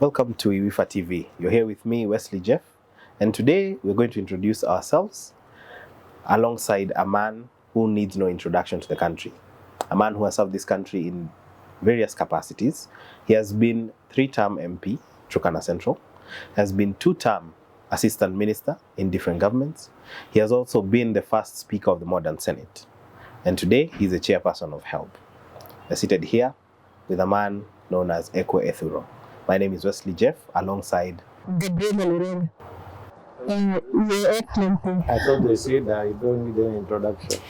Welcome to Iwifa TV. You're here with me, Wesley Jeff, and today we're going to introduce ourselves alongside a man who needs no introduction to the country. A man who has served this country in various capacities. He has been 3-term MP, Turkana Central, has been 2-term Assistant Minister in different governments. He has also been the first Speaker of the modern Senate. And today, he's the Chairperson of HELB. We're seated here with a man known as Ekwee Ethuro. My name is Wesley Jeff, alongside Your Excellency. I thought they said that you don't need an introduction.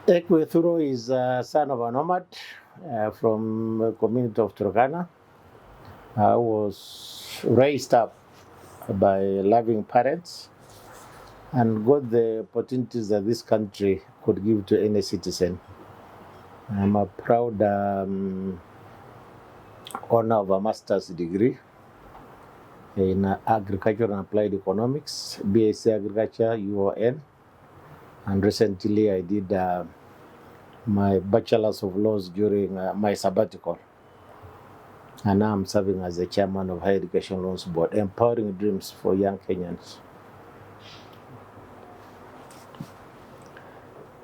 Ekwee Ethuro is a son of a nomad from the community of Turkana. I was raised up by loving parents and got the opportunities that this country could give to any citizen. I'm a proud owner of a master's degree in agriculture and applied economics, BSc Agriculture, UON, and recently I did my bachelor's of laws during my sabbatical. And now I'm serving as the chairman of Higher Education Loans Board, empowering dreams for young Kenyans.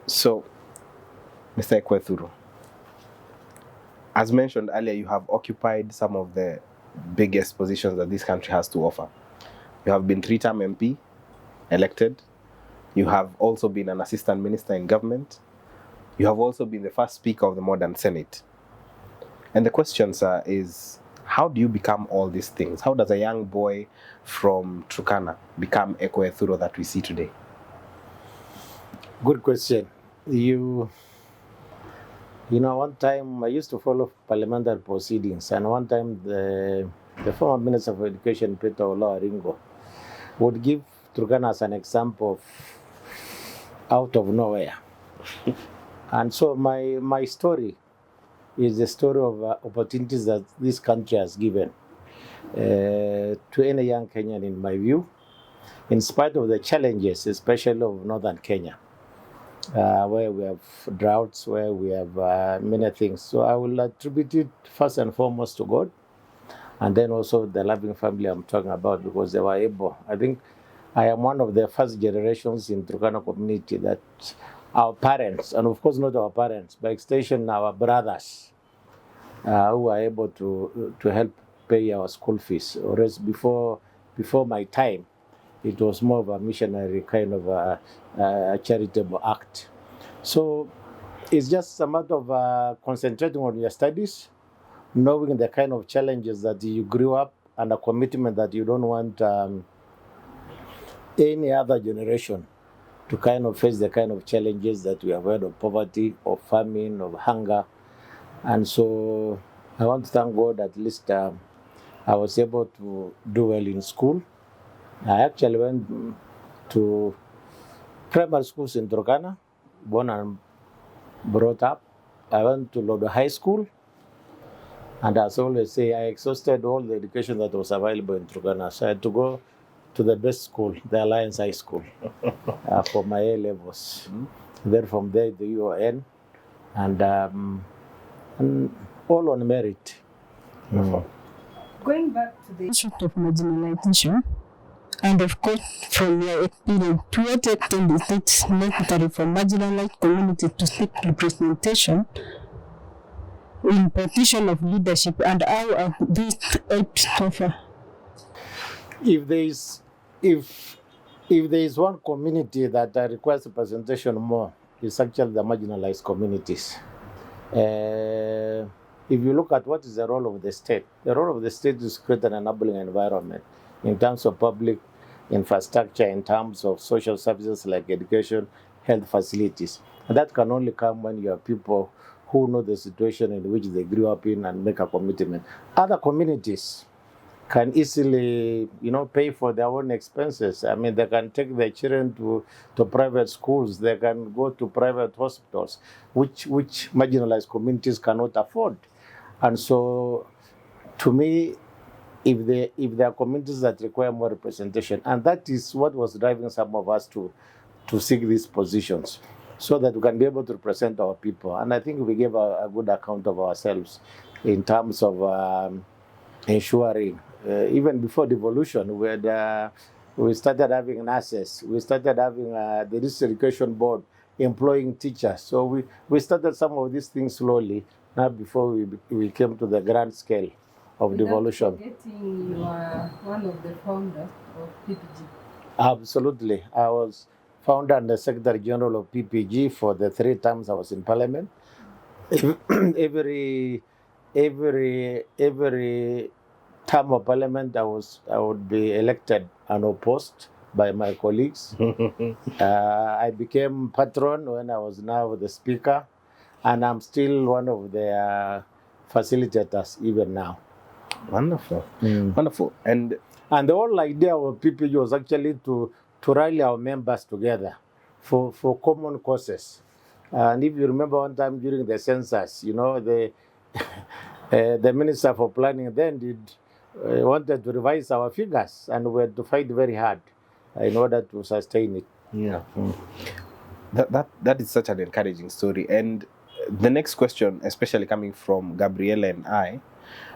So, Mr. Ekwee Ethuro, as mentioned earlier, you have occupied some of the biggest positions that this country has to offer. You have been 3-term MP, elected. You have also been an assistant minister in government. You have also been the first Speaker of the modern Senate. And the question, sir, is how do you become all these things? How does a young boy from Turkana become Ekwee Ethuro that we see today? Good question. You know, one time I used to follow parliamentary proceedings, and one time the former Minister of Education, Peter Ringo, would give Turkana as an example of out of nowhere. And so my story is the story of opportunities that this country has given to any young Kenyan, in my view, in spite of the challenges, especially of northern Kenya. Where we have droughts, where we have many things. So I will attribute it first and foremost to God, and then also the loving family I'm talking about, because they were able. I think I am one of the first generations in Turkana community that our parents, and of course not our parents, by extension our brothers, who were able to help pay our school fees. Whereas before my time, it was more of a missionary kind of a charitable act. So it's just a matter of concentrating on your studies, knowing the kind of challenges that you grew up, and a commitment that you don't want any other generation to kind of face the kind of challenges that we have heard of: poverty, of famine, of hunger. And so I want to thank God, at least I was able to do well in school. I actually went to primary schools in Turkana, born and brought up. I went to Lodo High School, and as I always say, I exhausted all the education that was available in Turkana. So I had to go to the best school, the Alliance High School, for my A levels. Then from there, the UON, and all on merit. Going back to the issue of marginalization, and of course, from your experience, to what extent is it necessary for marginalized communities to seek representation in position of leadership, and how are these helped so far? If there is one community that requires representation more, it's actually the marginalized communities. If you look at what is the role of the state is to create an enabling environment in terms of public infrastructure, in terms of social services like education, health facilities. And that can only come when you have people who know the situation in which they grew up in and make a commitment. Other communities can easily, pay for their own expenses. I mean, they can take their children to private schools. They can go to private hospitals, which marginalized communities cannot afford. And so, to me, if there are communities that require more representation, and that is what was driving some of us to seek these positions. so that we can be able to represent our people. And I think we gave a good account of ourselves in terms of ensuring, even before devolution, we started having nurses, we started having the district education board employing teachers. So we started some of these things slowly, not before we came to the grand scale of devolution. Forgetting you are one of the founders of PPG. Absolutely. I was founder and the Secretary General of PPG for the 3 times I was in Parliament. every term of Parliament, I would be elected unopposed by my colleagues. I became patron when I was now the Speaker, and I'm still one of the facilitators even now. Wonderful. Wonderful. And the whole idea of PPG was actually to rally our members together for common causes. And if you remember one time during the census, the Minister for Planning then wanted to revise our figures, and we had to fight very hard in order to sustain it. yeah, that is such an encouraging story. And the next question, especially coming from Gabriella and I,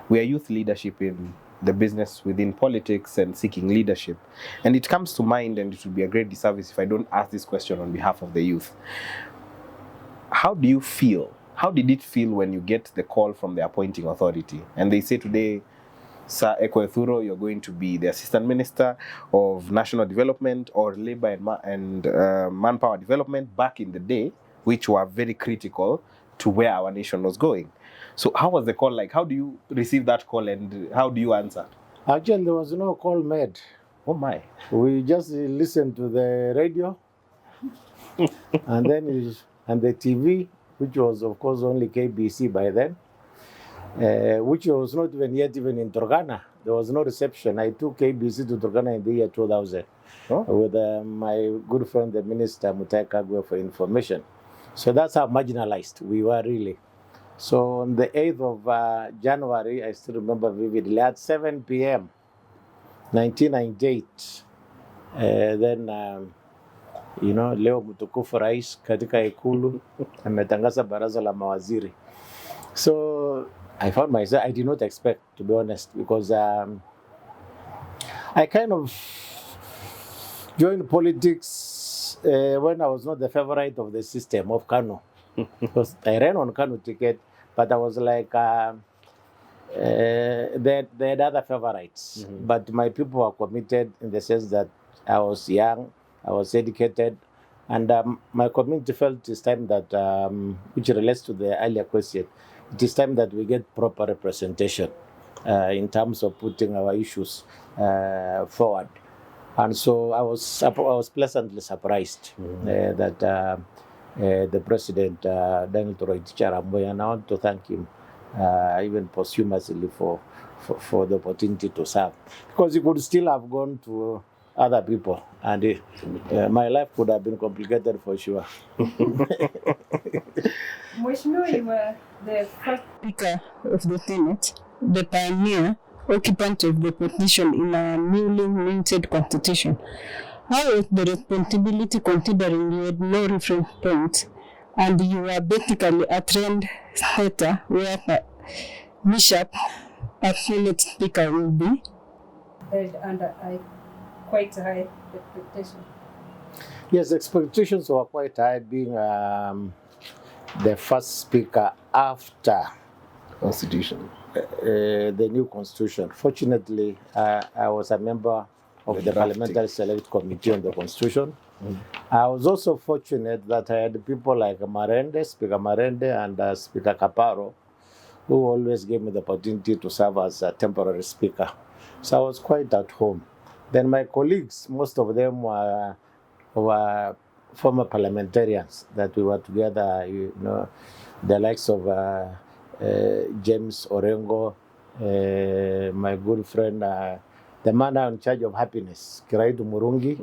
we are youth leadership in the business within politics and seeking leadership. And it comes to mind, and it would be a great disservice if I don't ask this question on behalf of the youth. How do you feel? How did it feel when you get the call from the appointing authority and they say today, Sir Ekwee Ethuro, you're going to be the Assistant Minister of National Development or Labour and Manpower Development back in the day, which were very critical to where our nation was going. So how was the call like? How do you receive that call and how do you answer? Actually, there was no call made. Oh my. We just listened to the radio and the TV, which was of course only KBC by then, which was not even in Turkana. There was no reception. I took KBC to Turkana in the year 2000 with my good friend, the Minister Mutahi Kagwe, for information. So that's how marginalized we were really. So on the 8th of January, I still remember vividly, at 7 p.m., 1998, then leo mtukufu rais katika ikulu ametangaza baraza la mawaziri. So I found myself, I did not expect, to be honest, because I kind of joined politics when I was not the favorite of the system of Kano. Because I ran on Kano ticket, but I was like, they had other favorites. But my people were committed in the sense that I was young, I was educated, and my community felt it's time that, which relates to the earlier question, it is time that we get proper representation in terms of putting our issues forward. And so I was pleasantly surprised that the President, Daniel Toroitich, and I want to thank him even posthumously for the opportunity to serve. Because he could still have gone to other people, and my life could have been complicated for sure. Mheshimiwa, you were the first Speaker of the Senate, the pioneer occupant of the position in a newly minted constitution. How was the responsibility, considering you had no reference point and you were basically a trained setter where the bishop, a Senate Speaker, will be held under quite high expectation? Yes, expectations were quite high, being the first speaker after Constitution. The new constitution. Fortunately, I was a member of the Parliamentary Select Committee on the Constitution. I was also fortunate that I had people like Speaker Marende, and Speaker Kaparo, who always gave me the opportunity to serve as a temporary speaker. So I was quite at home. Then my colleagues, most of them were former parliamentarians that we were together, the likes of James Orengo, my good friend, the man in charge of happiness, Kiraitu Murungi,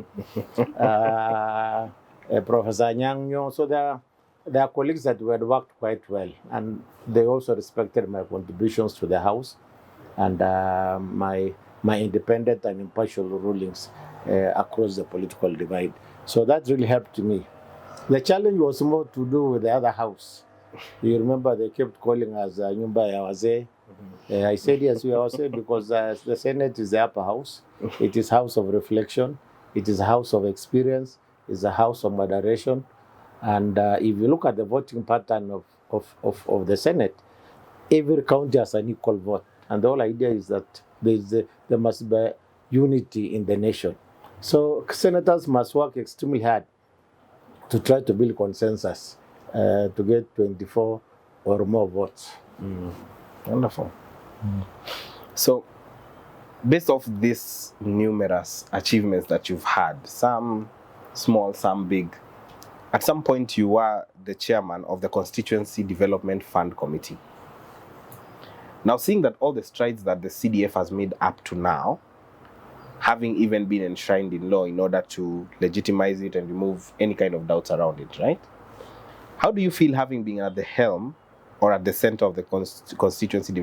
Professor Nyang'nyo. So they are colleagues that we had worked quite well, and they also respected my contributions to the House and my independent and impartial rulings across the political divide. So that really helped me. The challenge was more to do with the other house. You remember they kept calling us Nyumba ya Wazee. I said yes, we are Wazee because the Senate is the upper house. It is house of reflection. It is a house of experience. It's a house of moderation. And if you look at the voting pattern of the Senate, every county has an equal vote. And the whole idea is that there must be unity in the nation. So senators must work extremely hard to try to build consensus to get 24 or more votes. Wonderful. So, based off these numerous achievements that you've had, some small, some big, at some point you were the chairman of the Constituency Development Fund Committee. Now, seeing that all the strides that the CDF has made up to now, having even been enshrined in law in order to legitimize it and remove any kind of doubts around it, right? How do you feel having been at the helm or at the center of the constituency